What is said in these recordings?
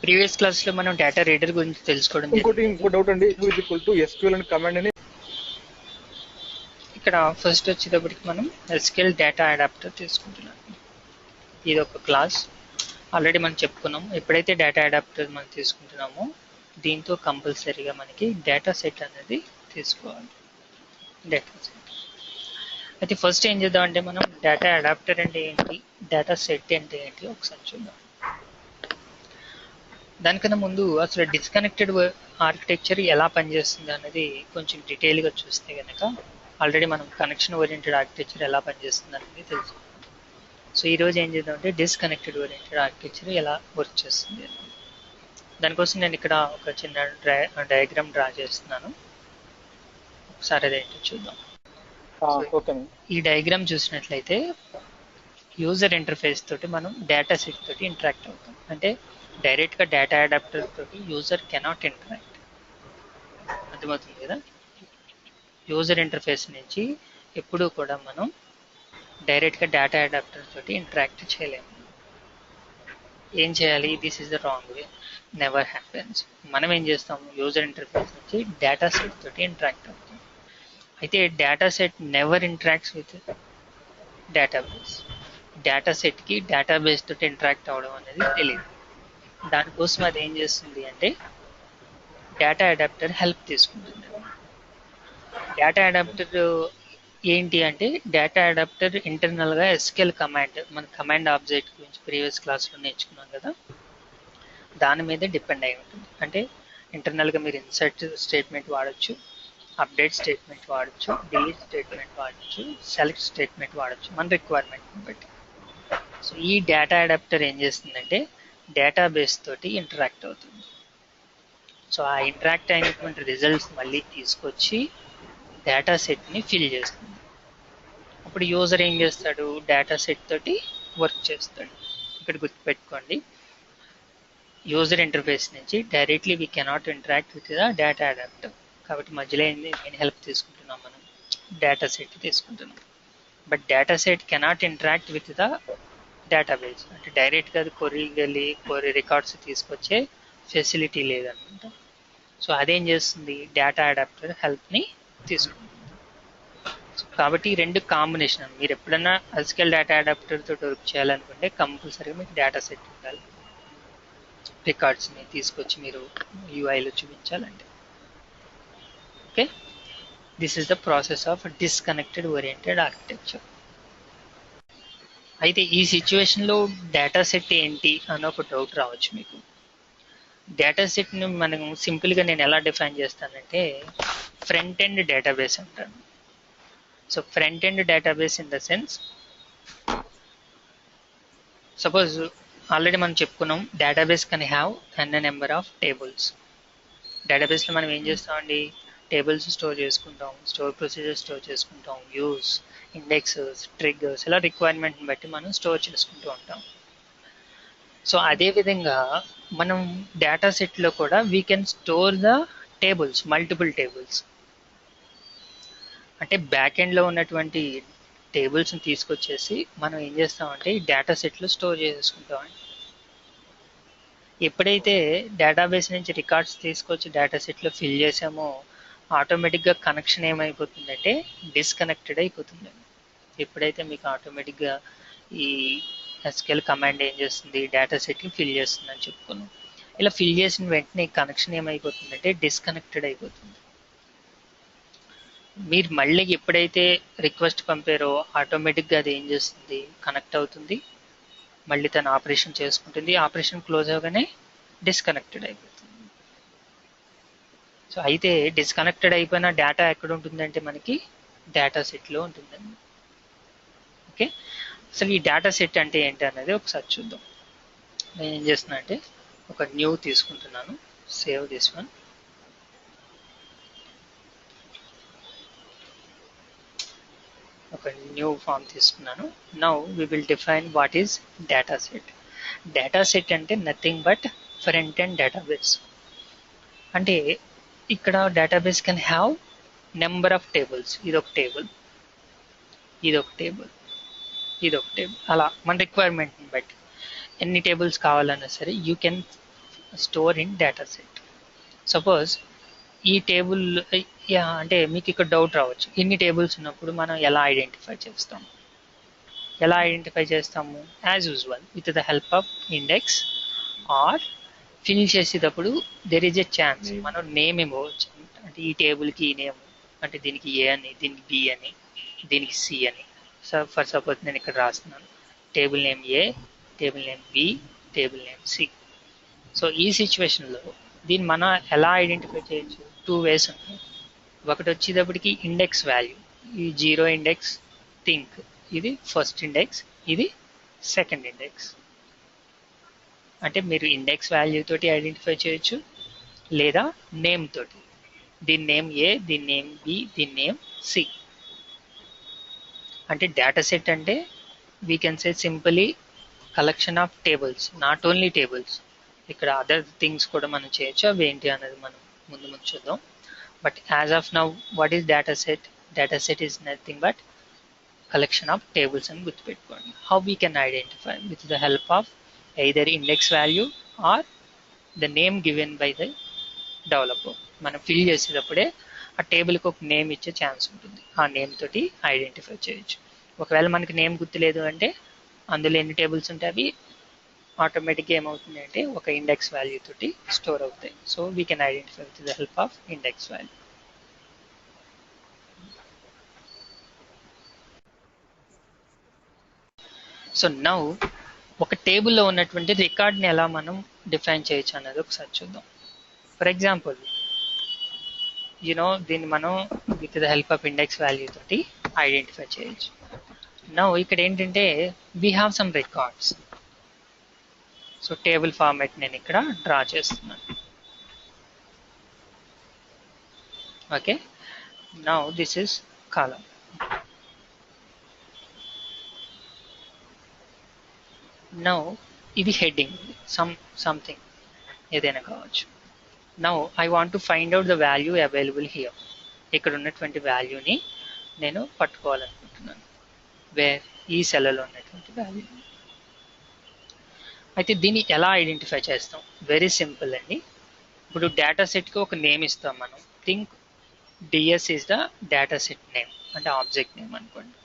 Previous క్లాస్లో మనం data reader గురించి తెలుసుకోవడం ఇంకో డౌట్ అండి, U is equal to SQL and command అని. ఇక్కడ ఫస్ట్ వచ్చేటప్పటికి మనం SQL డేటా అడాప్టర్ తీసుకుంటున్నాం. ఇది ఒక క్లాస్ ఆల్రెడీ మనం చెప్పుకున్నాం. ఎప్పుడైతే డేటా అడాప్టర్ మనం తీసుకుంటున్నామో దీంతో కంపల్సరీగా మనకి డేటా సెట్ అనేది తీసుకోవాలి. డేటా సెట్ అయితే ఫస్ట్ ఏం చేద్దాం అంటే మనం డేటా అడాప్టర్ అంటే ఏంటి, డేటా సెట్ అంటే ఏంటి ఒకసారి చూద్దాం. దానికన్నా ముందు అసలు డిస్కనెక్టెడ్ ఆర్కిటెక్చర్ ఎలా పనిచేస్తుంది అనేది కొంచెం డీటెయిల్గా చూస్తే కనుక ఆల్రెడీ మనం కనెక్షన్ ఓరియంటెడ్ ఆర్కిటెక్చర్ ఎలా పనిచేస్తుంది అనేది తెలుసు. సో ఈరోజు ఏం చేద్దామంటే డిస్కనెక్టెడ్ ఓరియంటెడ్ ఆర్కిటెక్చర్ ఎలా వర్క్ చేస్తుంది. దానికోసం నేను ఇక్కడ ఒక చిన్న డయాగ్రామ్ డ్రా చేస్తున్నాను. ఒకసారి అదేంటో చూద్దాం. ఈ డయాగ్రామ్ చూసినట్లయితే యూజర్ ఇంటర్ఫేస్ తోటి మనం డేటా సెట్ తోటి ఇంటరాక్ట్ అవుతాం. అంటే డైరెక్ట్గా డేటా అడాప్టర్ తోటి యూజర్ కెనాట్ ఇంటరాక్ట్. అర్థమవుతుంది కదా. యూజర్ ఇంటర్ఫేస్ నుంచి ఎప్పుడూ కూడా మనం డైరెక్ట్గా డేటా అడాప్టర్ తోటి ఇంటరాక్ట్ చేయలేము. ఏం చేయాలి, this is the wrong way, never happens. మనం ఏం చేస్తాం, యూజర్ ఇంటర్ఫేస్ నుంచి డేటా సెట్ తోటి ఇంటరాక్ట్ అవుతాం. అయితే data set never interacts with database. Data సెట్కి డేటాబేస్ తోటి ఇంటరాక్ట్ అవ్వడం అనేది తెలియదు. దానికోసం అది ఏం చేస్తుంది అంటే డేటా అడాప్టర్ హెల్ప్ తీసుకుంటుంది. డేటా అడాప్టర్ ఏంటి అంటే డేటా అడాప్టర్ ఇంటర్నల్గా SQL కమాండ్, మన కమాండ్ ఆబ్జెక్ట్ గురించి ప్రీవియస్ క్లాస్లో నేర్చుకున్నాం కదా, దాని మీద డిపెండ్ అయి ఉంటుంది. అంటే ఇంటర్నల్గా మీరు ఇన్సర్ట్ స్టేట్మెంట్ వాడచ్చు, అప్డేట్ స్టేట్మెంట్ వాడచ్చు, డిలీట్ స్టేట్మెంట్ వాడచ్చు, సెలెక్ట్ స్టేట్మెంట్ వాడచ్చు మన రిక్వైర్మెంట్ని బట్టి. సో ఈ డేటా అడాప్టర్ ఏం చేస్తుందంటే డేటాబేస్ తోటి ఇంటరాక్ట్ అవుతుంది. సో ఆ ఇంటరాక్ట్ అయినటువంటి రిజల్ట్స్ మళ్ళీ తీసుకొచ్చి డేటా సెట్ని ఫిల్ చేస్తుంది. అప్పుడు యూజర్ ఏం చేస్తాడు, డేటా సెట్ తోటి వర్క్ చేస్తాడు. ఇక్కడ గుర్తుపెట్టుకోండి, యూజర్ ఇంటర్ఫేస్ నుంచి directly we cannot interact with the data adapter. కాబట్టి మధ్యలో ఏంది, నేను హెల్ప్ తీసుకుంటున్నాం, మనం డేటా సెట్ తీసుకుంటున్నాం. But data set cannot interact with the database. అంటే డైరెక్ట్గా అది కొరి రికార్డ్స్ తీసుకొచ్చే ఫెసిలిటీ లేదనమాట. సో అదేం చేస్తుంది, డేటా అడాప్టర్ హెల్ప్ని తీసుకుంటుంది. కాబట్టి ఈ రెండు కాంబినేషన్. మీరు ఎప్పుడన్నా SQL డేటా అడాప్టర్ తోటి వర్క్ చేయాలనుకుంటే కంపల్సరీగా మీకు డేటా సెట్ ఉండాలి, రికార్డ్స్ని తీసుకొచ్చి మీరు UIలో చూపించాలంటే. Okay, this is the process of disconnected oriented architecture. అయితే ఈ సిచ్యువేషన్లో డేటా సెట్ ఏంటి అని ఒక డౌట్ రావచ్చు మీకు. డేటా సెట్ని మనం సింపుల్గా నేను ఎలా డిఫైన్ చేస్తానంటే ఫ్రంట్ ఎండ్ డేటాబేస్ అంటాను. So front end database in the sense, suppose already మనం చెప్పుకున్నాం database can have n number of tables. డేటాబేస్లో మనం ఏం చేస్తామండి, టేబుల్స్ స్టోర్ చేసుకుంటాం, స్టోర్ ప్రొసీజర్ స్టోర్ చేసుకుంటాం, వ్యూస్, ఇండెక్సెస్, ట్రిగ్గర్స్, ఇలా రిక్వైర్మెంట్ని బట్టి మనం స్టోర్ చేసుకుంటూ ఉంటాం. సో అదేవిధంగా మనం డేటా సెట్లో కూడా we can store the tables, multiple tables. అంటే బ్యాక్ ఎండ్లో ఉన్నటువంటి టేబుల్స్ని తీసుకొచ్చేసి మనం ఏం చేస్తామంటే ఈ డేటా సెట్లో స్టోర్ చేసుకుంటామండి. ఎప్పుడైతే డేటాబేస్ నుంచి రికార్డ్స్ తీసుకొచ్చి డేటా సెట్లో ఫిల్ చేసామో ఆటోమేటిక్గా కనెక్షన్ ఏమైపోతుందంటే డిస్కనెక్టెడ్ అయిపోతుంది. ఎప్పుడైతే మీకు ఆటోమేటిక్గా ఈ SQL కమాండ్ ఏం చేస్తుంది, డేటా సెట్కి ఫిల్ చేస్తుంది అని చెప్పుకున్నాం. ఇలా ఫిల్ చేసిన వెంటనే కనెక్షన్ ఏమైపోతుందంటే డిస్కనెక్టెడ్ అయిపోతుంది. మీరు మళ్ళీ ఎప్పుడైతే రిక్వెస్ట్ పంపారో ఆటోమేటిక్గా అది ఏం చేస్తుంది, కనెక్ట్ అవుతుంది, మళ్ళీ తను ఆపరేషన్ చేసుకుంటుంది. ఆపరేషన్ క్లోజ్ అవగానే డిస్కనెక్టెడ్ అయిపోతుంది. సో అయితే డిస్కనెక్టెడ్ అయిపోయిన డేటా ఎక్కడ ఉంటుందంటే మనకి డేటా సెట్లో ఉంటుందండి. ఓకే, అసలు ఈ డేటా సెట్ అంటే ఏంటి అనేది ఒకసారి చూద్దాం. నేను ఏం చేస్తున్నా అంటే ఒక న్యూ తీసుకుంటున్నాను, సేవ్ దిస్ వన్. ఒక న్యూ ఫామ్ తీసుకున్నాను. Now we will define what is data set. Data set అంటే nothing but front end database. అంటే ఇక్కడ database can have number of tables. ఇదొక టేబుల్, ఇదొక టేబుల్, ఇదొక టేబుల్, అలా మన రిక్వైర్మెంట్ని బట్టి ఎన్ని టేబుల్స్ కావాలన్నా సరే you can store in data set. Suppose ఈ టేబుల్ అంటే మీకు ఇక్కడ డౌట్ రావచ్చు, ఇన్ని టేబుల్స్ ఉన్నప్పుడు మనం ఎలా ఐడెంటిఫై చేస్తాము? As usual with the help of index or fill చేసేటప్పుడు దెర్ ఈజ్ ఎ ఛాన్స్ మనం నేమ్ ఇవ్వచ్చు. అంటే ఈ టేబుల్కి ఈ నేమ్, అంటే దీనికి ఏ అని, దీనికి బి అని, దీనికి సి అని. సో ఫర్ సపోజ్ నేను ఇక్కడ రాస్తున్నాను table name A, table name B, table name C. So ఈ సిచ్యువేషన్లో దీన్ని మనం ఎలా ఐడెంటిఫై చేయొచ్చు? 2 ways ఉన్నాయి. ఒకటి వచ్చేటప్పటికి ఇండెక్స్ వాల్యూ, ఈ 0 ఇండెక్స్ థింక్, ఇది ఫస్ట్ ఇండెక్స్, ఇది సెకండ్ ఇండెక్స్. అంటే మీరు ఇండెక్స్ వాల్యూ తోటి ఐడెంటిఫై చేయొచ్చు, లేదా నేమ్ తోటి. దీని నేమ్ ఏ, దీని నేమ్ బి, దీని నేమ్ సి. అంటే డేటా సెట్ అంటే we can say simply collection of tables, not only tables. ఇక్కడ అదర్ థింగ్స్ కూడా మనం చేయొచ్చు, అవి ఏంటి అనేది మనం ముందు చూద్దాం. But as of now what is data set? Data set is nothing but collection of tables అని గుర్తుపెట్టుకోండి. How we can identify? With the help of either index value or the name given by the developer. మనం fill చేసేటప్పుడే ఆ టేబుల్కి ఒక name ఇచ్చే chance ఉంటుంది, ఆ name తోటి ఐడెంటిఫై చేయొచ్చు. ఒకవేళ మనకి నేమ్ గుర్తులేదు అంటే అందులో ఎన్ని టేబుల్స్ ఉంటాయి అవి ఆటోమేటిక్గా ఏమవుతుంది అంటే ఒక ఇండెక్స్ వాల్యూ తోటి స్టోర్ అవుతాయి. So we can identify with the help of index value. So now ఒక టేబుల్లో ఉన్నటువంటి రికార్డ్ని ఎలా మనం డిఫైన్ చేయొచ్చు అన్నది ఒకసారి చూద్దాం. ఫర్ ఎగ్జాంపుల్ దీన్ని మనం with the help of index value తోటి ఐడెంటిఫై చేయొచ్చు. నౌ ఇక్కడ ఏంటంటే we have some records. So table format నేను ఇక్కడ డ్రా చేస్తున్నాను. Okay, now this is column. Now ఇది హెడ్డింగ్, సంథింగ్ ఏదైనా కావచ్చు. Now I want to find out the value available here. ఇక్కడ ఉన్నటువంటి వాల్యూని నేను పట్టుకోవాలనుకుంటున్నాను. వేర్? ఈ సెల్లో ఉన్నటువంటి వాల్యూ. అయితే దీన్ని ఎలా ఐడెంటిఫై చేస్తాం? వెరీ సింపుల్ అండి. ఇప్పుడు డేటా సెట్కి ఒక నేమ్ ఇస్తాం మనం. Think DS is the data set name, అంటే ఆబ్జెక్ట్ నేమ్ అనుకోండి.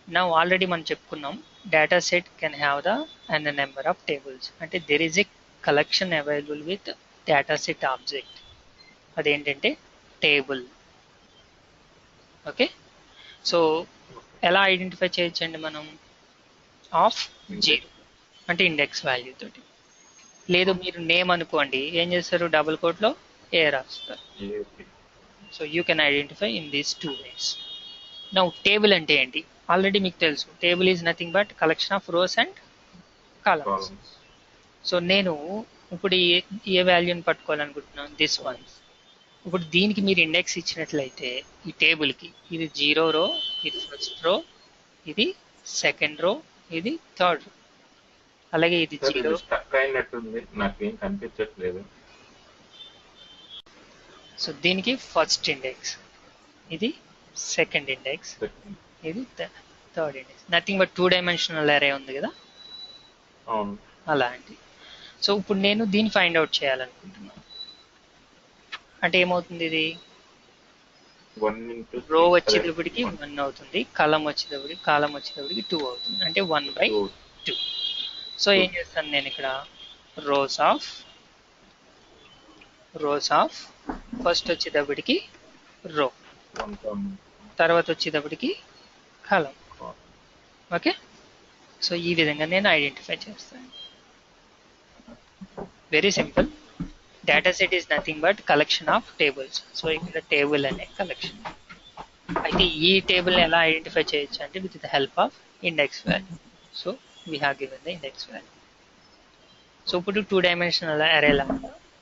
నౌ ఆల్రెడీ మనం చెప్పుకున్నాం data set can have the n number of tables. అంటే there is a collection available with data set object. అదేంటంటే టేబుల్. ఓకే, సో ఎలా identify చేయొచ్చండి మనం? Of 0 అంటే ఇండెక్స్ వాల్యూ తోటి. లేదు మీరు నేమ్ అనుకోండి, ఏం చేస్తారు? డబుల్ కోట్లో ఏ రాస్తారు. So you can identify in these 2 ways. Now table అంటే ఏంటి? ఆల్రెడీ మీకు తెలుసు, table is nothing but collection of rows and columns. So నేను ఇప్పుడు ఏ వాల్యూని పట్టుకోవాలనుకుంటున్నాను? This one. ఇప్పుడు దీనికి మీరు ఇండెక్స్ ఇచ్చినట్లయితే ఈ టేబుల్కి ఇది 0 రో, ఇది ఫస్ట్ రో, ఇది సెకండ్ రో, ఇది థర్డ్ రో. అలాగే ఇది 0 నాకేం కనిపించట్లేదు. సో దీనికి ఫస్ట్ ఇండెక్స్, ఇది సెకండ్ ఇండెక్స్, ఇది third index. Nothing but 2-dimensional అరే ఉంది కదా, అలాంటి. సో ఇప్పుడు నేను దీన్ని ఫైండ్ అవుట్ చేయాలనుకుంటున్నాను. అంటే ఏమవుతుంది? ఇది రో వచ్చేటప్పటికి 1 అవుతుంది, కాలం వచ్చేటప్పటికి 2 అవుతుంది, అంటే 1/2. సో ఏం చేస్తాను నేను ఇక్కడ? రోస్ ఆఫ్ ఫస్ట్ వచ్చేటప్పటికి రో, తర్వాత వచ్చేటప్పటికి కాలం. ఓకే, సో ఈ విధంగా నేను ఐడెంటిఫై చేస్తాను. Very simple. Data set is nothing but collection of tables. So ఇక్కడ టేబుల్ అనే కలెక్షన్. అయితే ఈ టేబుల్ని ఎలా ఐడెంటిఫై చేయొచ్చు అంటే with the help of index value. So we have given the index value. So ఇప్పుడు 2-dimensional అరేలా,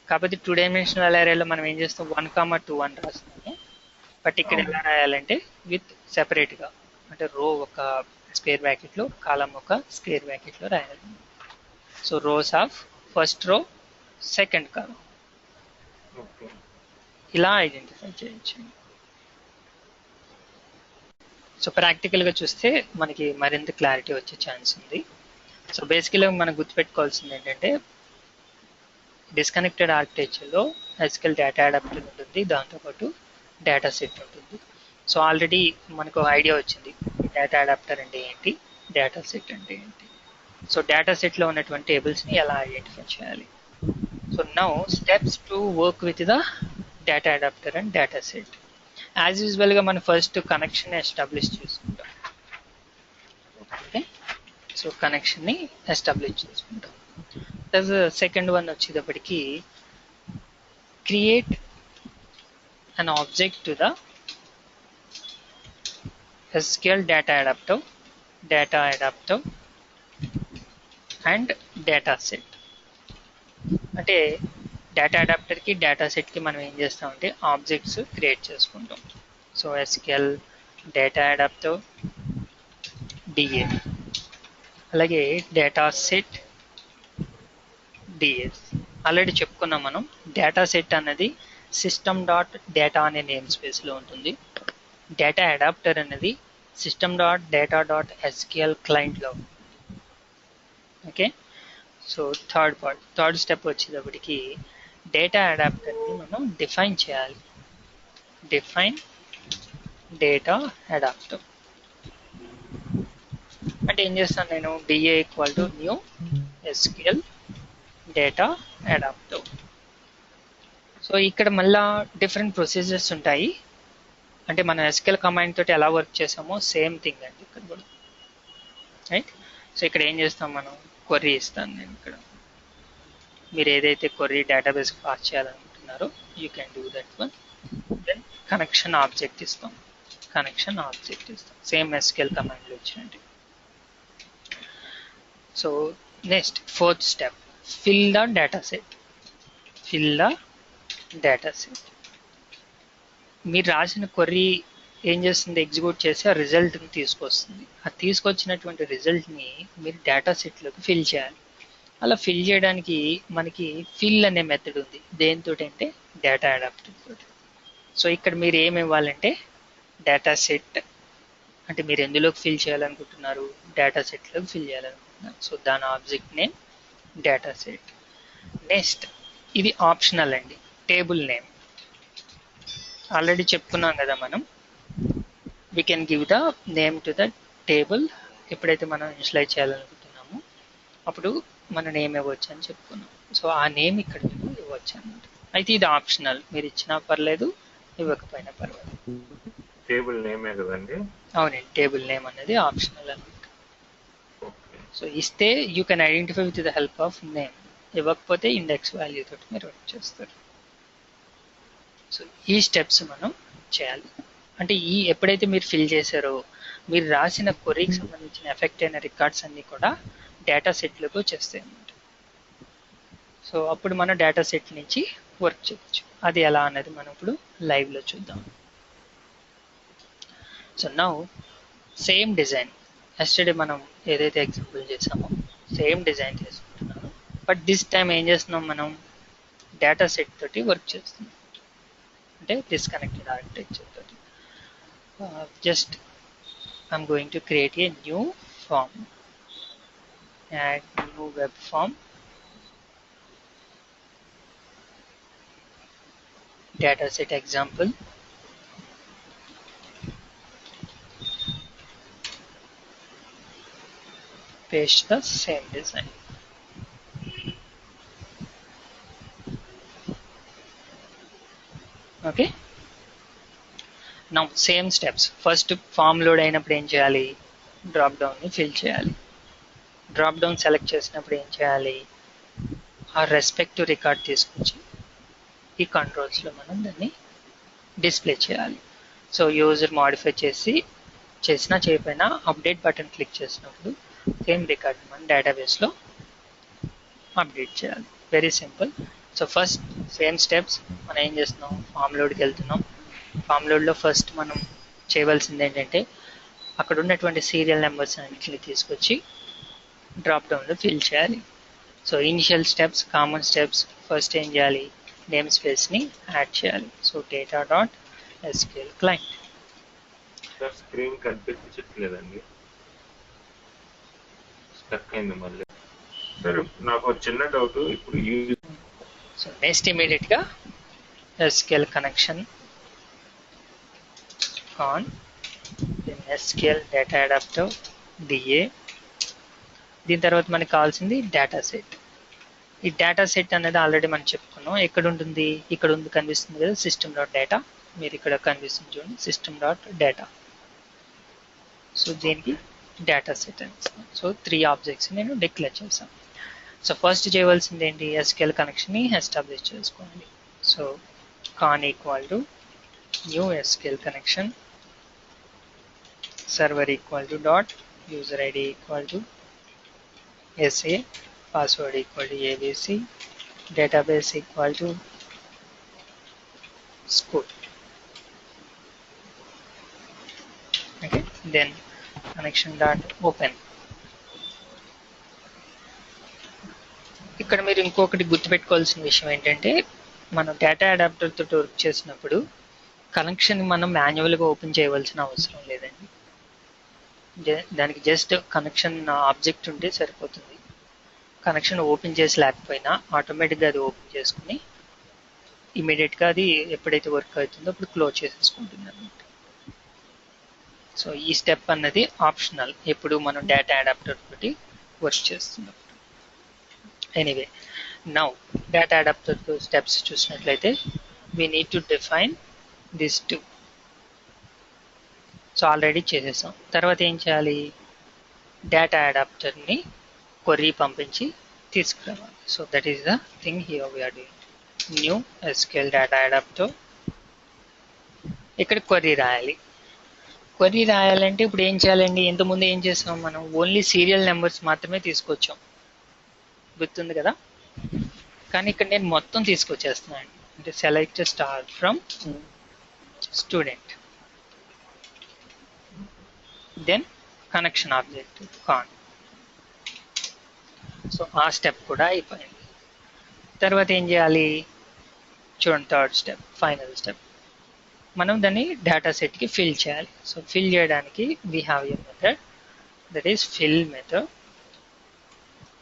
కాకపోతే 2-dimensional అరేలో మనం ఏం చేస్తాం? 1, 2 అని రాస్తున్నాము. బట్ ఇక్కడ ఎలా రాయాలంటే విత్ సెపరేట్గా, అంటే రో ఒక స్క్వేర్ బ్రాకెట్లో, కాలం ఒక స్క్వేర్ బ్రాకెట్లో రాయాలి. So rows of first row, second column, ఇలా ఐడెంటిఫై చేయొచ్చు. సో ప్రాక్టికల్గా చూస్తే మనకి మరింత క్లారిటీ వచ్చే ఛాన్స్ ఉంది. సో బేసికల్గా మనం గుర్తుపెట్టుకోవాల్సింది ఏంటంటే డిస్కనెక్టెడ్ ఆర్కిటెక్చర్లో SQL డేటా అడాప్టర్ ఉంటుంది, దాంతోపాటు డేటా సెట్ ఉంటుంది. సో ఆల్రెడీ మనకు ఐడియా వచ్చింది డేటా అడాప్టర్ అంటే ఏంటి, డేటా సెట్ అంటే ఏంటి. సో డేటా సెట్లో ఉన్నటువంటి టేబుల్స్ని ఎలా ఐడెంటిఫై చేయాలి. So now steps to work with the data adapter and data set. As యూజువల్గా మనం ఫస్ట్ కనెక్షన్ ఎస్టాబ్లిష్ చేసుకుంటాం. ఓకే, సో కనెక్షన్ని ఎస్టాబ్లిష్ చేసుకుంటాం. సెకండ్ వన్ వచ్చేటప్పటికి create an object to the SQL data adapter and data set. అంటే data అడాప్టర్కి data సెట్కి మనం ఏం చేస్తామంటే ఆబ్జెక్ట్స్ క్రియేట్ చేసుకుంటాం. So SQL data adapter DA, అలాగే డేటా సెట్ DS. ఆల్రెడీ చెప్పుకున్నాం మనం, డేటా సెట్ అన్నది సిస్టమ్ డాట్ డేటా అనే నేమ్ స్పేస్లో ఉంటుంది. డేటా అడాప్టర్ అనేది system dot data dot SQL క్లయింట్లో. ఓకే, సో థర్డ్ స్టెప్ వచ్చేటప్పటికి డేటా అడాప్టర్ని మనం డిఫైన్ చేయాలి. డిఫైన్ డేటా అడాప్టర్ అంటే ఏం చేస్తాను నేను, DA = new SQL data adapter. So ఇక్కడ మళ్ళా డిఫరెంట్ ప్రొసీజర్స్ ఉంటాయి. అంటే మనం SQL కమాండ్ తోటి ఎలా వర్క్ చేసామో సేమ్ థింగ్ అండి ఇక్కడ కూడా, రైట్. సో ఇక్కడ ఏం చేస్తాం, మనం క్వరీ ఇస్తాను నేను ఇక్కడ. మీరు ఏదైతే క్వరీ డేటాబేస్ పాస్ చేయాలనుకుంటున్నారో you can do that one. Then connection object ఇస్తాం, సేమ్ SQL కమాండ్లో వచ్చినట్టు. So next fourth step, fill the data set. మీరు రాసిన క్వరీ ఏం చేస్తుంది, ఎగ్జిక్యూట్ చేసి ఆ రిజల్ట్ని తీసుకొస్తుంది. ఆ తీసుకొచ్చినటువంటి రిజల్ట్ని మీరు డేటా సెట్లోకి ఫిల్ చేయాలి. అలా ఫిల్ చేయడానికి మనకి ఫిల్ అనే మెథడ్ ఉంది. దేనితో అంటే డేటా అడాప్టర్ తోటి. సో ఇక్కడ మీరు ఏమి ఇవ్వాలంటే డేటా సెట్ అంటే మీరు ఎందులోకి ఫిల్ చేయాలనుకుంటున్నారు, డేటా సెట్లోకి ఫిల్ చేయాలనుకుంటున్నారు. సో దాని object name data set. Next ఇది ఆప్షనల్ అండి, టేబుల్ నేమ్. ఆల్రెడీ చెప్పుకున్నాం కదా మనం, we can give the name to the table. ఎప్పుడైతే మనం ఇనిషియలైజ్ చేయాలనుకుంటున్నామో అప్పుడు మన నేమ్ ఇవ్వచ్చు అని చెప్పుకున్నాం. సో ఆ నేమ్ ఇక్కడ మీరు ఇవ్వచ్చు అన్నమాట. అయితే ఇది ఆప్షనల్, మీరు ఇచ్చినా పర్లేదు, ఇవ్వకపోయినా పర్వాలేదు. టేబుల్ నేమే కదండి? అవునండి, టేబుల్ నేమ్ అనేది ఆప్షనల్ అన్నమాట. సో ఇస్తే you can identify with the help of name, ఇవ్వకపోతే ఇండెక్స్ వాల్యూ తోటి మీరు వర్క్ చేస్తారు. సో ఈ స్టెప్స్ మనం చేయాలి. అంటే ఎప్పుడైతే మీరు ఫిల్ చేశారో మీరు రాసిన క్వరీకి సంబంధించిన ఎఫెక్ట్ అయిన రికార్డ్స్ అన్నీ కూడా డేటా సెట్లోకి వచ్చేస్తాయి అన్నమాట. సో అప్పుడు మనం డేటా సెట్ నుంచి వర్క్ చేయొచ్చు. అది ఎలా అన్నది మనం ఇప్పుడు లైవ్లో చూద్దాం. So now same design, yesterday మనం ఏదైతే ఎగ్జాంపుల్ చేసామో సేమ్ డిజైన్ చేసుకుంటున్నాము. బట్ దిస్ టైం ఏం చేస్తున్నాం, మనం డేటా సెట్ తోటి వర్క్ చేస్తున్నాం. అంటే డిస్కనెక్టెడ్ ఆర్కిటెక్చర్ తోటి. Just I'm going to create a new form, add new web form, data set example, paste the same design. Okay, now same steps. First form load అయినప్పుడు ఏం చేయాలి, drop down ని fill చేయాలి. Drop down select చేసినప్పుడు ఏం చేయాలి, ఆ respective record తీసుకొచ్చి ఈ కంట్రోల్స్లో మనం దాన్ని డిస్ప్లే చేయాలి. సో యూజర్ మాడిఫై చేసినా చేయకపోయినా అప్డేట్ బటన్ క్లిక్ చేసినప్పుడు సేమ్ రికార్డ్ మనం డేటాబేస్లో అప్డేట్ చేయాలి. Very simple. So first same steps మనం ఏం చేస్తున్నాం, ఫామ్ లోడ్కి వెళ్తున్నాం. ఫామ్ లోడ్లో ఫస్ట్ మనం చేయవలసింది ఏంటంటే అక్కడ ఉన్నటువంటి సీరియల్ నెంబర్స్ అన్నింటినీ తీసుకొచ్చి డ్రాప్ డౌన్లో ఫిల్ చేయాలి. So initial steps, common steps, first ఏం చేయాలి, నేమ్ స్పేస్ని యాడ్ చేయాలి. So data dot SQL client. Screen కనిపించట్లేదండి, స్టక్ అయింది మళ్ళీ. సరే, నాకు ఒక చిన్న డౌట్. ఇప్పుడు సో నెక్స్ట్ ఇమీడియట్గా SQL connection on SQL data adapter DA. దీని తర్వాత మనకి కావాల్సింది డేటా సెట్. ఈ డేటా సెట్ అనేది ఆల్రెడీ మనం చెప్పుకున్నాం. ఎక్కడ ఉంటుంది, ఇక్కడ ఉంది కనిపిస్తుంది కదా సిస్టమ్ డాట్ డేటా. మీరు ఇక్కడ కనిపిస్తుంది చూడండి సిస్టమ్ డాట్ డేటా. సో దీనికి డేటా సెట్ అని. సో 3 ఆబ్జెక్ట్స్ నేను డిక్లేర్ చేశాను. సో ఫస్ట్ చేయవలసింది ఏంటి, SQL కనెక్షన్ని ఎస్టాబ్లిష్ చేసుకోండి. So con equal to new SQL connection, server equal to dot user ID equal to SA, password equal to ABC, database equal to school. Okay, then connection dot open. ఇక్కడ మీరు ఇంకొకటి గుర్తుపెట్టుకోవాల్సిన విషయం ఏంటంటే, మనం data adapter తోటి work చేసినప్పుడు connection మనం మాన్యువల్గా ఓపెన్ చేయవలసిన అవసరం లేదండి. దానికి జస్ట్ కనెక్షన్ ఆబ్జెక్ట్ ఉంటే సరిపోతుంది. కనెక్షన్ ఓపెన్ చేసి లేకపోయినా ఆటోమేటిక్గా అది ఓపెన్ చేసుకుని ఇమీడియట్గా అది ఎప్పుడైతే వర్క్ అవుతుందో అప్పుడు క్లోజ్ చేసేసుకుంటుంది అనమాట. సో ఈ స్టెప్ అన్నది ఆప్షనల్ ఎప్పుడు మనం డేటా అడాప్టర్ తోటి వర్క్ చేస్తున్నప్పుడు. Anyway, now data adapter steps చూసినట్లయితే we need to define this 2. So already చేసేసాం. తర్వాత ఏం చేయాలి, డేటా అడాప్టర్ని క్వరీ పంపించి తీసుకురావాలి. So that is the thing here we are doing. New SQL data adapter, ఇక్కడ క్వరీ రాయాలి. క్వరీ రాయాలంటే ఇప్పుడు ఏం చేయాలండి, ఇంతకుముందు ఏం చేసాం మనం, ఓన్లీ సీరియల్ నెంబర్స్ మాత్రమే తీసుకొచ్చాం, గుర్తుంది కదా. కానీ ఇక్కడ నేను మొత్తం తీసుకొచ్చేస్తున్నాను. అంటే select star from student, then connection object con. So ఆ స్టెప్ కూడా అయిపోయింది. తర్వాత ఏం చేయాలి చూడండి, థర్డ్ స్టెప్, ఫైనల్ స్టెప్. మనం దాన్ని డేటా సెట్కి ఫిల్ చేయాలి. సో ఫిల్ చేయడానికి we have a method, that is fill method.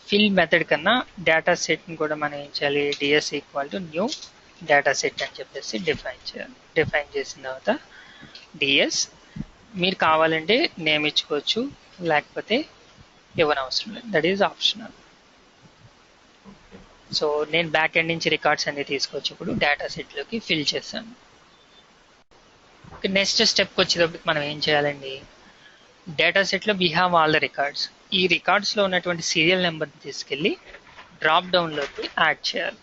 Fill method కన్నా డేటా సెట్ని కూడా మనం ఏం చేయాలి, DS equal to new data set అని చెప్పేసి డిఫైన్ చేయాలి. డిఫైన్ చేసిన తర్వాత DS మీరు కావాలంటే నేమ్ ఇచ్చుకోవచ్చు, లేకపోతే ఇవ్వనవసరం లేదు, దట్ ఈజ్ ఆప్షనల్. సో నేను బ్యాక్ ఎండ్ నుంచి రికార్డ్స్ అన్ని తీసుకొచ్చి ఇప్పుడు డేటా సెట్లోకి ఫిల్ చేశాను. నెక్స్ట్ స్టెప్కి వచ్చేటప్పటికి మనం ఏం చేయాలండి, డేటా సెట్లో we have all the records. ఈ రికార్డ్స్లో ఉన్నటువంటి సీరియల్ నెంబర్ని తీసుకెళ్ళి డ్రాప్ డౌన్లోకి యాడ్ చేయాలి,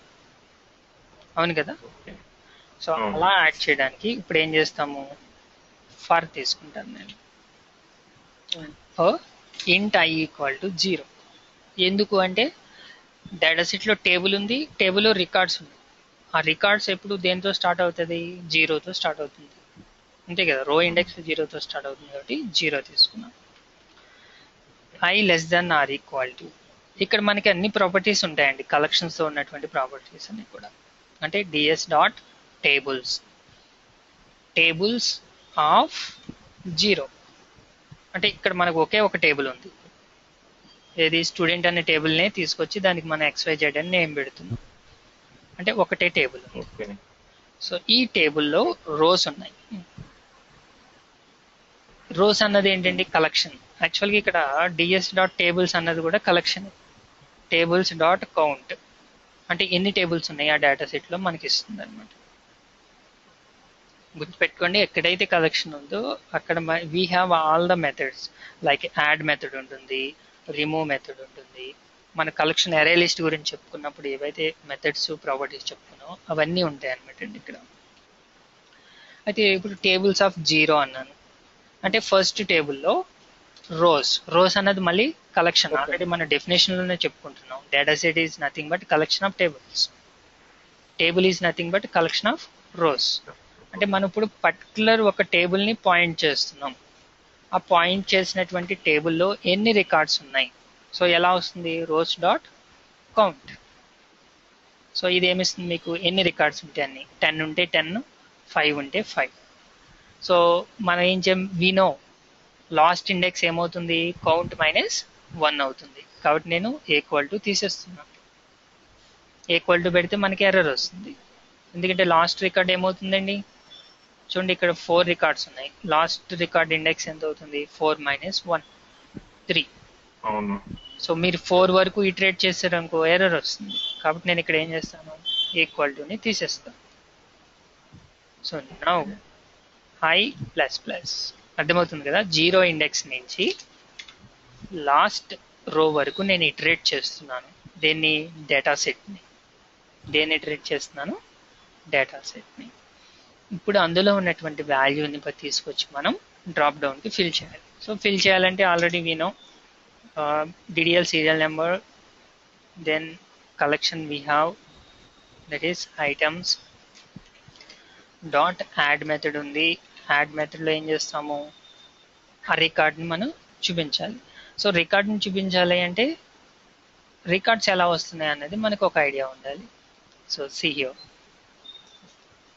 అవును కదా. సో అలా యాడ్ చేయడానికి ఇప్పుడు ఏం చేస్తాము, ఫర్ తీసుకుంటాను నేను. ఇంట్ I ఈక్వల్ టు 0. ఎందుకు అంటే డేటా సెట్లో టేబుల్ ఉంది, టేబుల్లో రికార్డ్స్ ఉంది. ఆ రికార్డ్స్ ఎప్పుడు దేంతో స్టార్ట్ అవుతుంది, 0తో స్టార్ట్ అవుతుంది, అంతే కదా. రో ఇండెక్స్ 0తో స్టార్ట్ అవుతుంది కాబట్టి 0 తీసుకున్నాం. I less than or equal to, ఇక్కడ మనకి అన్ని ప్రాపర్టీస్ ఉంటాయండి, కలెక్షన్స్తో ఉన్నటువంటి ప్రాపర్టీస్ అన్ని కూడా. అంటే DS dot tables, tables of 0. అంటే ఇక్కడ మనకు ఒకే ఒక టేబుల్ ఉంది, ఏది స్టూడెంట్ అనే టేబుల్నే తీసుకొచ్చి దానికి మనం XYZ అని నేమ్ పెడుతున్నాం, అంటే ఒకటే టేబుల్. సో ఈ టేబుల్లో రోస్ ఉన్నాయి. రోస్ అన్నది ఏంటంటే కలెక్షన్. యాక్చువల్గా ఇక్కడ DS డాట్ టేబుల్స్ అన్నది కూడా కలెక్షన్. టేబుల్స్ డాట్ కౌంట్ అంటే ఎన్ని టేబుల్స్ ఉన్నాయి ఆ డేటా సెట్లో మనకి ఇస్తుంది అనమాట. గుర్తుపెట్టుకోండి, ఎక్కడైతే కలెక్షన్ ఉందో అక్కడ we have all the methods, like add method ఉంటుంది, రిమూవ్ మెథడ్ ఉంటుంది. మన కలెక్షన్ అరే లిస్ట్ గురించి చెప్పుకున్నప్పుడు ఏవైతే మెథడ్స్ ప్రాపర్టీస్ చెప్పుకున్నామో అవన్నీ ఉంటాయి అనమాట అండి ఇక్కడ. అయితే ఇప్పుడు టేబుల్స్ ఆఫ్ 0 అన్నాను అంటే ఫస్ట్ టేబుల్లో రోస్ అన్నది మళ్ళీ కలెక్షన్. ఆల్రెడీ మన డెఫినేషన్లోనే చెప్పుకుంటున్నాం, data set is nothing but collection of tables, table is nothing but collection of rose. అంటే మనం ఇప్పుడు పర్టికులర్ ఒక టేబుల్ని పాయింట్ చేస్తున్నాం, ఆ పాయింట్ చేసినటువంటి టేబుల్లో ఎన్ని రికార్డ్స్ ఉన్నాయి. సో ఎలా వస్తుంది, రోస్ డాట్ కౌంట్. సో ఇది ఏమిస్తుంది మీకు, ఎన్ని రికార్డ్స్ ఉంటే అన్ని, 10 ఉంటే 10, 5 ఉంటే 5. సో మనం ఏం వినో లాస్ట్ ఇండెక్స్ ఏమవుతుంది, కౌంట్ -1 అవుతుంది. కాబట్టి నేను ఈక్వల్ టు తీసేస్తున్నాను. ఈక్వల్ టు పెడితే మనకి ఎర్రర్ వస్తుంది. ఎందుకంటే లాస్ట్ రికార్డ్ ఏమవుతుందండి, చూడండి ఇక్కడ 4 రికార్డ్స్ ఉన్నాయి. లాస్ట్ రికార్డ్ ఇండెక్స్ ఎంత అవుతుంది, 4 - 1 3. అవును. సో మీరు 4 వరకు ఇటరేట్ చేశారనుకో ఎర్రర్ వస్తుంది. కాబట్టి నేను ఇక్కడ ఏం చేస్తాను, ఈక్వల్ టుని తీసేస్తాను. So now I plus plus అర్థమవుతుంది కదా, 0 ఇండెక్స్ నుంచి లాస్ట్ రో వరకు నేను ఇటరేట్ చేస్తున్నాను. దేన్ని, డేటా సెట్ని. దేన్ని ఇటరేట్ చేస్తున్నాను, డేటా సెట్ని. ఇప్పుడు అందులో ఉన్నటువంటి వాల్యూని తీసుకొచ్చి మనం డ్రాప్ డౌన్కి ఫిల్ చేయాలి. సో ఫిల్ చేయాలంటే already we know DDL serial number, then collection we have, that is items dot add method ఉంది. యాడ్ మెథడ్లో ఏం చేస్తాము, ఆ రికార్డ్ని మనం చూపించాలి. సో రికార్డ్ని చూపించాలి అంటే రికార్డ్స్ ఎలా వస్తున్నాయి అన్నది మనకు ఒక ఐడియా ఉండాలి. సో సిహియో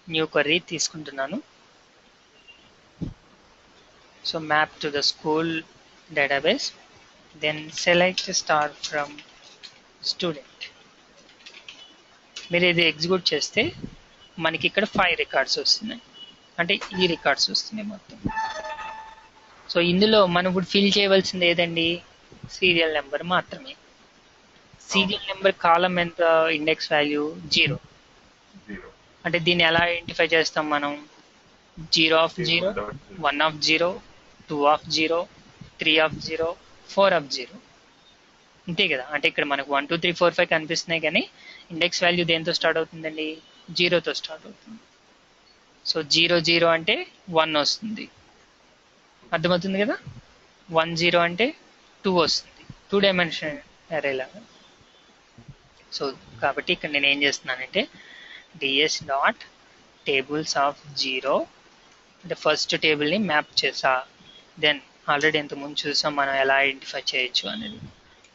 న్యూ క్వరీ తీసుకుంటున్నాను. So map to the school database, then select star from student. మీరు ఇది ఎగ్జిక్యూట్ చేస్తే మనకి ఇక్కడ 5 రికార్డ్స్ వస్తున్నాయి, అంటే ఈ రికార్డ్స్ వస్తున్నాయి మొత్తం. సో ఇందులో మనం ఇప్పుడు ఫిల్ చేయవలసింది ఏదండి, సీరియల్ నెంబర్ మాత్రమే. సీరియల్ నెంబర్ కాలం ఎంత, ఇండెక్స్ వాల్యూ 0. అంటే దీన్ని ఎలా ఐడెంటిఫై చేస్తాం మనం, 0 of 0, 1 of 0, 2 of 0, 3 of 0, 4 of 0, అంతే కదా. అంటే ఇక్కడ మనకు 1 2 3 4 5 కనిపిస్తున్నాయి, కానీ ఇండెక్స్ వాల్యూ దేంతో స్టార్ట్ అవుతుందండి, 0తో స్టార్ట్ అవుతుంది. సో 0 0 అంటే 1 వస్తుంది, అర్థమవుతుంది కదా. 1 0 అంటే 2 వస్తుంది, 2 డైమెన్షన్ అరే లాగా. సో కాబట్టి ఇక్కడ నేను ఏం చేస్తున్నానంటే ds డాట్ టేబుల్స్ ఆఫ్ 0, అంటే ఫస్ట్ టేబుల్ని మ్యాప్ చేసా. దెన్ ఆల్రెడీ ఇంతకుముందు చూసాం మనం ఎలా ఐడెంటిఫై చేయొచ్చు అనేది.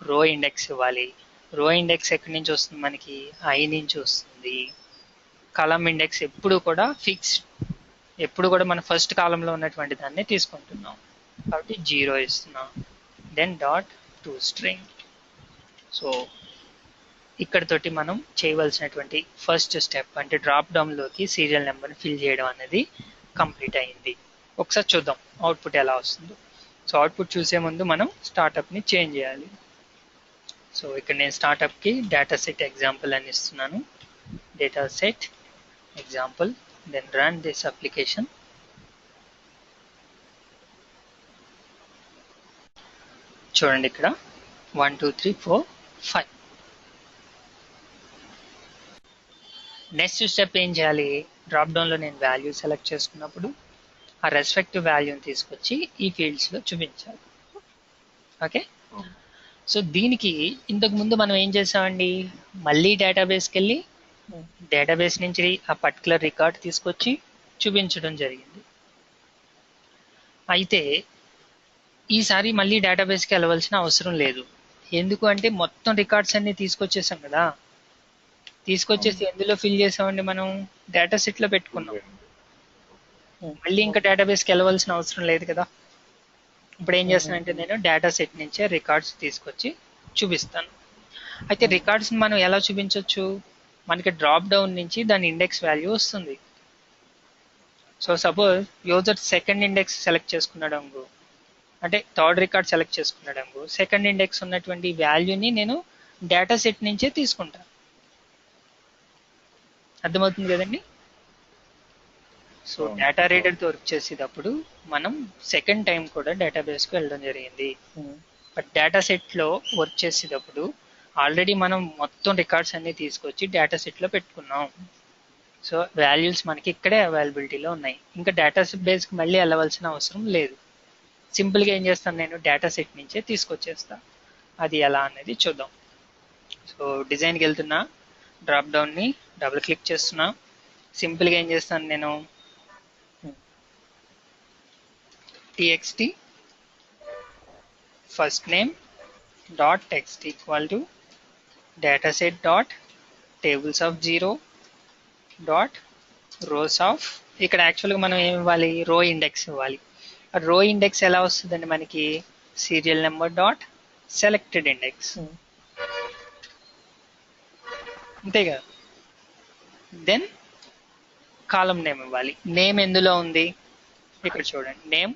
రో ఇండెక్స్ ఇవ్వాలి. రో ఇండెక్స్ ఎక్కడి నుంచి వస్తుంది మనకి, ఐ నుంచి వస్తుంది. కాలం ఇండెక్స్ ఎప్పుడు కూడా ఫిక్స్డ్, ఎప్పుడు కూడా మన ఫస్ట్ కాలంలో ఉన్నటువంటి దాన్ని తీసుకుంటున్నాం కాబట్టి 0 ఇస్తున్నాం. Then dot to string. So ఇక్కడతోటి మనం చేయవలసినటువంటి ఫస్ట్ స్టెప్ అంటే డ్రాప్ డౌన్లోకి సీరియల్ నెంబర్ని ఫిల్ చేయడం అనేది కంప్లీట్ అయింది. ఒకసారి చూద్దాం అవుట్పుట్ ఎలా వస్తుందో. సో అవుట్పుట్ చూసే ముందు మనం స్టార్టప్ని చేంజ్ చేయాలి. సో ఇక్కడ నేను స్టార్టప్కి డేటా సెట్ ఎగ్జాంపుల్ అని ఇస్తున్నాను. Data set example, then run this application. చూడండి ఇక్కడ 1 2 3 4 5. నెక్స్ట్ స్టెప్ ఏం చేయాలి, డ్రాప్ డౌన్లో నేను వాల్యూ సెలెక్ట్ చేసుకున్నప్పుడు ఆ రెస్పెక్టివ్ వాల్యూని తీసుకొచ్చి ఈ ఫీల్డ్స్లో చూపించాలి. ఓకే. సో దీనికి ఇంతకు ముందు మనం ఏం చేసామండి, మళ్ళీ డేటాబేస్కి వెళ్ళి డేటాబేస్ నుంచి ఆ పర్టికులర్ రికార్డ్ తీసుకొచ్చి చూపించడం జరిగింది. అయితే ఈసారి మళ్ళీ డేటాబేస్కి వెళ్ళవలసిన అవసరం లేదు. ఎందుకు అంటే మొత్తం రికార్డ్స్ అన్ని తీసుకొచ్చేసాం కదా, తీసుకొచ్చేసి ఎందులో ఫిల్ చేసామండి, మనం డేటా సెట్లో పెట్టుకున్నాం. మళ్ళీ ఇంకా డేటాబేస్కి వెళ్ళవలసిన అవసరం లేదు కదా. ఇప్పుడు ఏం చేస్తానంటే నేను డేటా సెట్ నుంచే రికార్డ్స్ తీసుకొచ్చి చూపిస్తాను. అయితే రికార్డ్స్ని మనం ఎలా చూపించవచ్చు, మనకి డ్రాప్ డౌన్ నుంచి దాని ఇండెక్స్ వాల్యూ వస్తుంది. So suppose user second index select చేసుకున్నాడు అనుకో, అంటే థర్డ్ రికార్డ్ సెలెక్ట్ చేసుకున్నాడు అనుకో, సెకండ్ ఇండెక్స్ ఉన్నటువంటి వాల్యూని నేను డేటా సెట్ నుంచే తీసుకుంటాను. అర్థమవుతుంది కదండి. సో డేటా రీడర్తో వర్క్ చేసేటప్పుడు మనం సెకండ్ టైం కూడా డేటాబేస్కి వెళ్ళడం జరిగింది. బట్ డేటా సెట్లో వర్క్ చేసేటప్పుడు ఆల్రెడీ మనం మొత్తం రికార్డ్స్ అన్ని తీసుకొచ్చి డేటా సెట్లో పెట్టుకున్నాం. సో వాల్యూస్ మనకి ఇక్కడే అవైలబిలిటీలో ఉన్నాయి, ఇంకా డేటా బేస్కి మళ్ళీ వెళ్ళవలసిన అవసరం లేదు. సింపుల్గా ఏం చేస్తాను, నేను డేటా సెట్ నుంచే తీసుకొచ్చేస్తాను. అది ఎలా అనేది చూద్దాం. సో డిజైన్కి వెళ్తున్నా, డ్రాప్ డౌన్ని డబుల్ క్లిక్ చేస్తున్నా. సింపుల్గా ఏం చేస్తాను, నేను txt first name dot text equal to dataset dot tables of 0 dot rows of, ఇక్కడ యాక్చువల్గా మనం ఏమి ఇవ్వాలి, రో ఇండెక్స్ ఇవ్వాలి. ఆ రో ఇండెక్స్ ఎలా వస్తుందండి మనకి, serial number dot selected index. అంతే కదా. దెన్ కాలం నేమ్ ఇవ్వాలి. నేమ్ ఎందులో ఉంది, ఇక్కడ చూడండి. నేమ్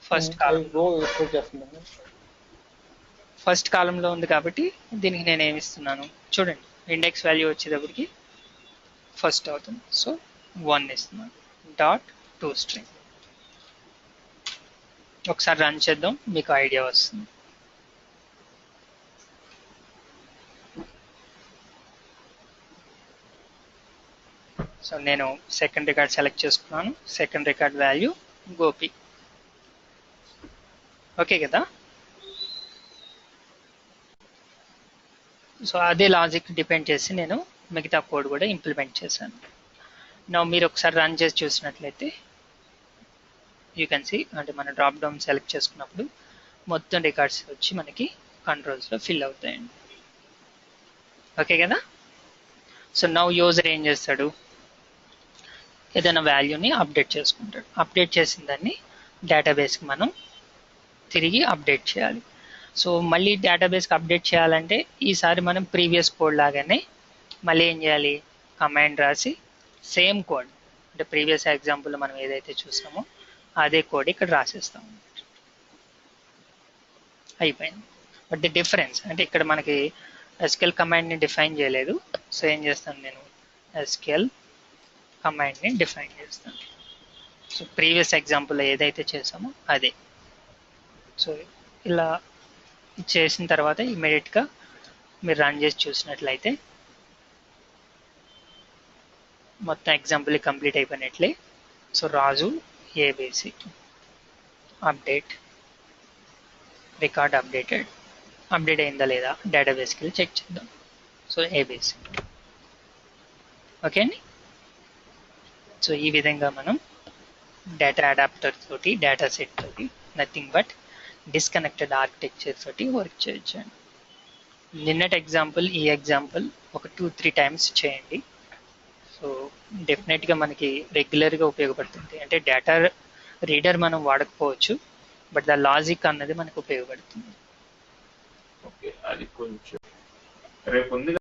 ఫస్ట్ కాలం, రో ఎక్స్పోర్ట్ చేస్తున్నాను. ఫస్ట్ కాలంలో ఉంది కాబట్టి దీనికి నేను ఏమి ఇస్తున్నాను చూడండి. ఇండెక్స్ వాల్యూ వచ్చేటప్పటికి ఫస్ట్ అవుతుంది. సో 1 ఇస్తున్నాను. Dot to string. ఒకసారి రన్ చేద్దాం, మీకు ఐడియా వస్తుంది. సో నేను సెకండ్ రికార్డ్ సెలెక్ట్ చేసుకున్నాను. Second record value Gopi. Okay కదా. సో అదే లాజిక్ డిపెండ్ చేసి నేను మిగతా కోడ్ కూడా ఇంప్లిమెంట్ చేశాను. నా మీరు ఒకసారి రన్ చేసి చూసినట్లయితే యూ కెన్ సీ, అంటే మన డ్రాప్ డౌన్ సెలెక్ట్ చేసుకున్నప్పుడు మొత్తం రికార్డ్స్ వచ్చి మనకి కంట్రోల్స్లో ఫిల్ అవుతాయండి. ఓకే కదా. సో నౌ యూజర్ ఏం చేస్తాడు, ఏదైనా వాల్యూని అప్డేట్ చేసుకుంటాడు. అప్డేట్ చేసిన దాన్ని డేటాబేస్కి మనం తిరిగి అప్డేట్ చేయాలి. సో మళ్ళీ డేటాబేస్కి అప్డేట్ చేయాలంటే ఈసారి మనం ప్రీవియస్ కోడ్ లాగానే మళ్ళీ ఏం చేయాలి, కమాండ్ రాసి సేమ్ కోడ్, అంటే ప్రీవియస్ ఎగ్జాంపుల్ మనం ఏదైతే చూసామో అదే కోడ్ ఇక్కడ రాసేస్తాం. అయిపోయింది. బట్ ది డిఫరెన్స్ అంటే ఇక్కడ మనకి ఎస్క్యూఎల్ కమాండ్ని డిఫైన్ చేయలేదు. సో ఏం చేస్తాను నేను, ఎస్క్యూఎల్ కమాండ్ని డిఫైన్ చేస్తాను. సో ప్రీవియస్ ఎగ్జాంపుల్ ఏదైతే చేసామో అదే. సో ఇలా చేసిన తర్వాత ఇమీడియట్గా మీరు రన్ చేసి చూసినట్లయితే మొత్తం ఎగ్జాంపుల్ కంప్లీట్ అయిపోయినట్లే. So Raju ABC update, record updated, update అయిందా లేదా డేటాబేస్కి వెళ్ళి చెక్ చేద్దాం. So ABC. ఓకే అండి. సో ఈ విధంగా మనం డేటా అడాప్టర్ తోటి, డేటా సెట్ తోటి, నథింగ్ బట్ డిస్కనెక్టెడ్ ఆర్కిటెక్చర్ తోటి వర్క్ చేయొచ్చు. నిన్నటి ఎగ్జాంపుల్, ఈ ఎగ్జాంపుల్ ఒక 2-3 టైమ్స్ చేయండి. సో డెఫినెట్గా మనకి రెగ్యులర్గా ఉపయోగపడుతుంది. అంటే డేటా రీడర్ మనం వాడకపోవచ్చు, బట్ ద లాజిక్ అన్నది మనకు ఉపయోగపడుతుంది. ఓకే, అది కొంచెం రేపు ఉంది